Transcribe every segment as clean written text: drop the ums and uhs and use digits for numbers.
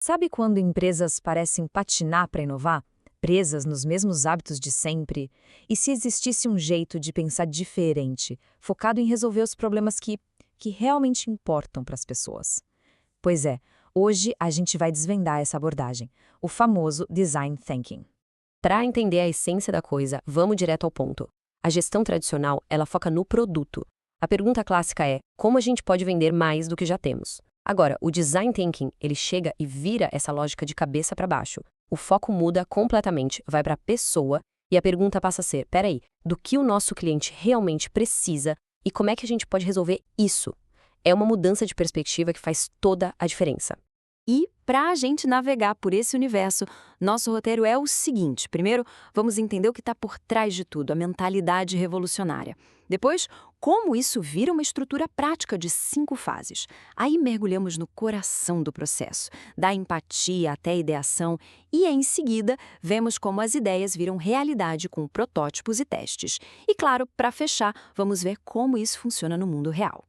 Sabe quando empresas parecem patinar para inovar, presas nos mesmos hábitos de sempre? E se existisse um jeito de pensar diferente, focado em resolver os problemas que realmente importam para as pessoas? Pois é, hoje a gente vai desvendar essa abordagem, o famoso Design Thinking. Para entender a essência da coisa, vamos direto ao ponto. A gestão tradicional, ela foca no produto. A pergunta clássica é: como a gente pode vender mais do que já temos? Agora, o design thinking, ele chega e vira essa lógica de cabeça para baixo. O foco muda completamente, vai para a pessoa e a pergunta passa a ser: peraí, do que o nosso cliente realmente precisa e como é que a gente pode resolver isso? É uma mudança de perspectiva que faz toda a diferença. E, para a gente navegar por esse universo, nosso roteiro é o seguinte. Primeiro, vamos entender o que está por trás de tudo, a mentalidade revolucionária. Depois, como isso vira uma estrutura prática de 5 fases. Aí mergulhamos no coração do processo, da empatia até a ideação, e em seguida, vemos como as ideias viram realidade com protótipos e testes. E claro, para fechar, vamos ver como isso funciona no mundo real.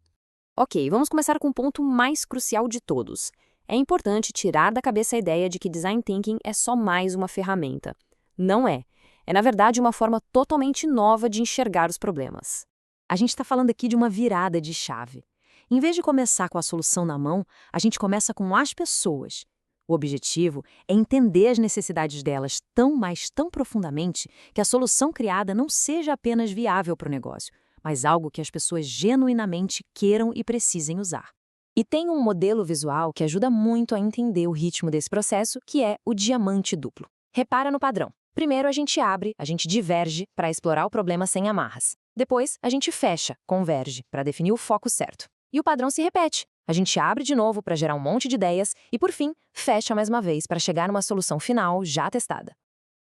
Ok, vamos começar com o ponto mais crucial de todos. É importante tirar da cabeça a ideia de que design thinking é só mais uma ferramenta. Não é. É, na verdade, uma forma totalmente nova de enxergar os problemas. A gente está falando aqui de uma virada de chave. Em vez de começar com a solução na mão, a gente começa com as pessoas. O objetivo é entender as necessidades delas tão profundamente que a solução criada não seja apenas viável para o negócio, mas algo que as pessoas genuinamente queiram e precisem usar. E tem um modelo visual que ajuda muito a entender o ritmo desse processo, que é o diamante duplo. Repara no padrão. Primeiro a gente abre, a gente diverge para explorar o problema sem amarras. Depois a gente fecha, converge, para definir o foco certo. E o padrão se repete. A gente abre de novo para gerar um monte de ideias e, por fim, fecha mais uma vez para chegar numa solução final já testada.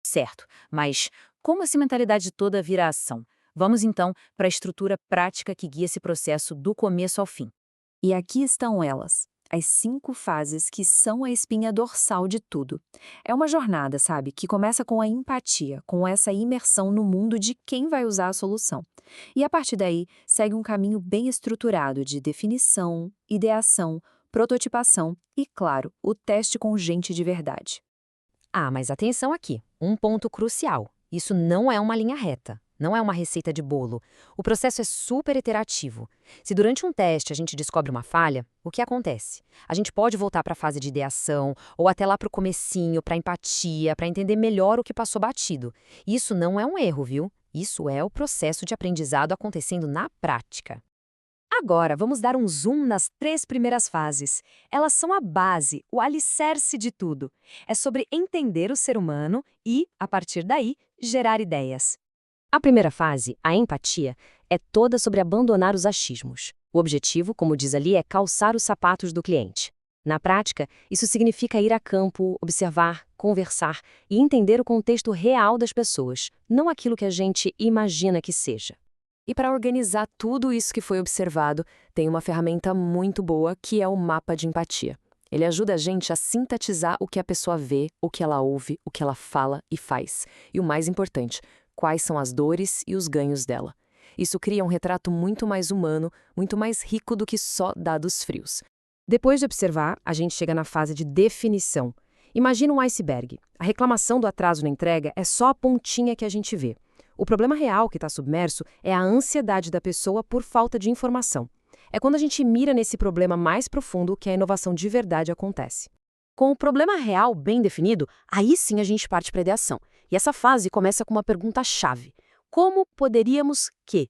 Certo, mas como essa mentalidade toda vira ação? Vamos então para a estrutura prática que guia esse processo do começo ao fim. E aqui estão elas, as 5 fases que são a espinha dorsal de tudo. É uma jornada, sabe, que começa com a empatia, com essa imersão no mundo de quem vai usar a solução. E a partir daí, segue um caminho bem estruturado de definição, ideação, prototipação e, claro, o teste com gente de verdade. Ah, mas atenção aqui, um ponto crucial. Isso não é uma linha reta, não é uma receita de bolo. O processo é super iterativo. Se durante um teste a gente descobre uma falha, o que acontece? A gente pode voltar para a fase de ideação ou até lá para o comecinho, para empatia, para entender melhor o que passou batido. Isso não é um erro, viu? Isso é o processo de aprendizado acontecendo na prática. Agora, vamos dar um zoom nas 3 primeiras fases. Elas são a base, o alicerce de tudo. É sobre entender o ser humano e, a partir daí, gerar ideias. A primeira fase, a empatia, é toda sobre abandonar os achismos. O objetivo, como diz ali, é calçar os sapatos do cliente. Na prática, isso significa ir a campo, observar, conversar e entender o contexto real das pessoas, não aquilo que a gente imagina que seja. E para organizar tudo isso que foi observado, tem uma ferramenta muito boa que é o mapa de empatia. Ele ajuda a gente a sintetizar o que a pessoa vê, o que ela ouve, o que ela fala e faz. E o mais importante, quais são as dores e os ganhos dela. Isso cria um retrato muito mais humano, muito mais rico do que só dados frios. Depois de observar, a gente chega na fase de definição. Imagina um iceberg. A reclamação do atraso na entrega é só a pontinha que a gente vê. O problema real que está submerso é a ansiedade da pessoa por falta de informação. É quando a gente mira nesse problema mais profundo que a inovação de verdade acontece. Com o problema real bem definido, aí sim a gente parte para a ideação. E essa fase começa com uma pergunta-chave. Como poderíamos que?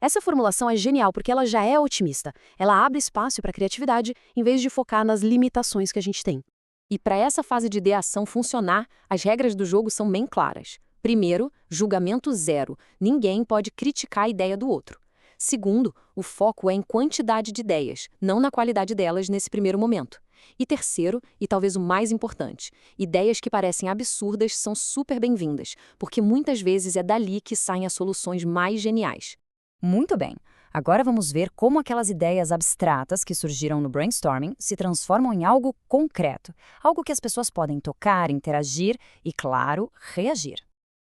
Essa formulação é genial porque ela já é otimista. Ela abre espaço para a criatividade em vez de focar nas limitações que a gente tem. E para essa fase de ideação funcionar, as regras do jogo são bem claras. Primeiro, julgamento zero. Ninguém pode criticar a ideia do outro. Segundo, o foco é em quantidade de ideias, não na qualidade delas nesse primeiro momento. E terceiro, e talvez o mais importante, ideias que parecem absurdas são super bem-vindas, porque muitas vezes é dali que saem as soluções mais geniais. Muito bem. Agora vamos ver como aquelas ideias abstratas que surgiram no brainstorming se transformam em algo concreto, algo que as pessoas podem tocar, interagir e, claro, reagir.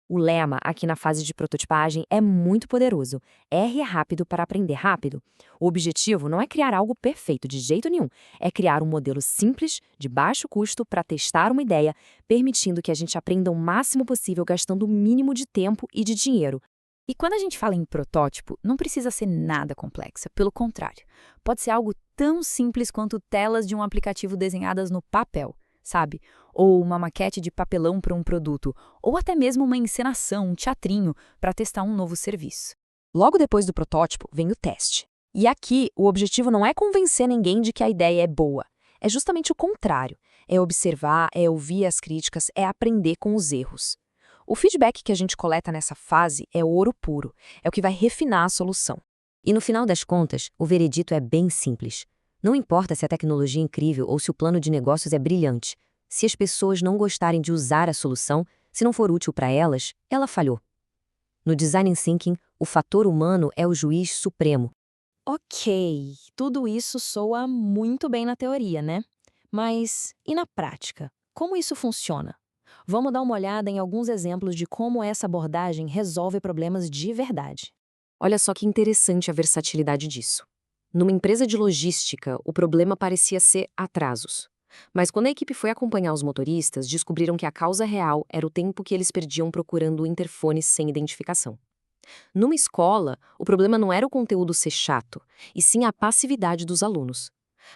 O lema aqui na fase de prototipagem é muito poderoso. R é rápido para aprender rápido. O objetivo não é criar algo perfeito de jeito nenhum, é criar um modelo simples, de baixo custo, para testar uma ideia, permitindo que a gente aprenda o máximo possível gastando o mínimo de tempo e de dinheiro. E quando a gente fala em protótipo, não precisa ser nada complexo, pelo contrário. Pode ser algo tão simples quanto telas de um aplicativo desenhadas no papel, sabe? Ou uma maquete de papelão para um produto, ou até mesmo uma encenação, um teatrinho, para testar um novo serviço. Logo depois do protótipo, vem o teste. E aqui, o objetivo não é convencer ninguém de que a ideia é boa. É justamente o contrário. É observar, é ouvir as críticas, é aprender com os erros. O feedback que a gente coleta nessa fase é ouro puro, é o que vai refinar a solução. E no final das contas, o veredito é bem simples. Não importa se a tecnologia é incrível ou se o plano de negócios é brilhante. Se as pessoas não gostarem de usar a solução, se não for útil para elas, ela falhou. No Design Thinking, o fator humano é o juiz supremo. Ok, tudo isso soa muito bem na teoria, né? Mas e na prática? Como isso funciona? Vamos dar uma olhada em alguns exemplos de como essa abordagem resolve problemas de verdade. Olha só que interessante a versatilidade disso. Numa empresa de logística, o problema parecia ser atrasos. Mas quando a equipe foi acompanhar os motoristas, descobriram que a causa real era o tempo que eles perdiam procurando interfones sem identificação. Numa escola, o problema não era o conteúdo ser chato, e sim a passividade dos alunos.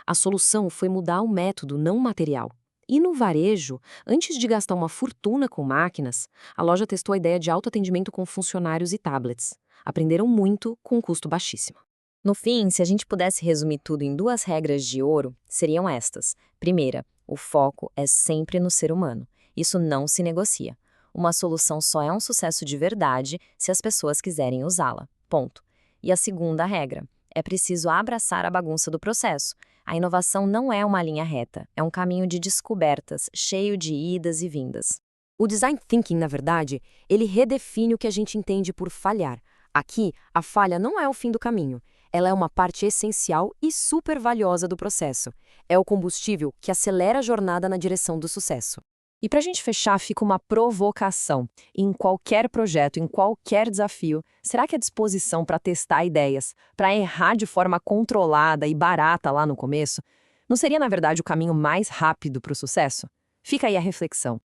A solução foi mudar o método, não o material. E no varejo, antes de gastar uma fortuna com máquinas, a loja testou a ideia de autoatendimento com funcionários e tablets. Aprenderam muito com um custo baixíssimo. No fim, se a gente pudesse resumir tudo em 2 regras de ouro, seriam estas. Primeira, o foco é sempre no ser humano. Isso não se negocia. Uma solução só é um sucesso de verdade se as pessoas quiserem usá-la. Ponto. E a segunda regra, é preciso abraçar a bagunça do processo. A inovação não é uma linha reta, é um caminho de descobertas, cheio de idas e vindas. O Design Thinking, na verdade, ele redefine o que a gente entende por falhar. Aqui, a falha não é o fim do caminho. Ela é uma parte essencial e super valiosa do processo. É o combustível que acelera a jornada na direção do sucesso. E para a gente fechar, fica uma provocação. Em qualquer projeto, em qualquer desafio, será que a disposição para testar ideias, para errar de forma controlada e barata lá no começo, não seria, na verdade, o caminho mais rápido para o sucesso? Fica aí a reflexão.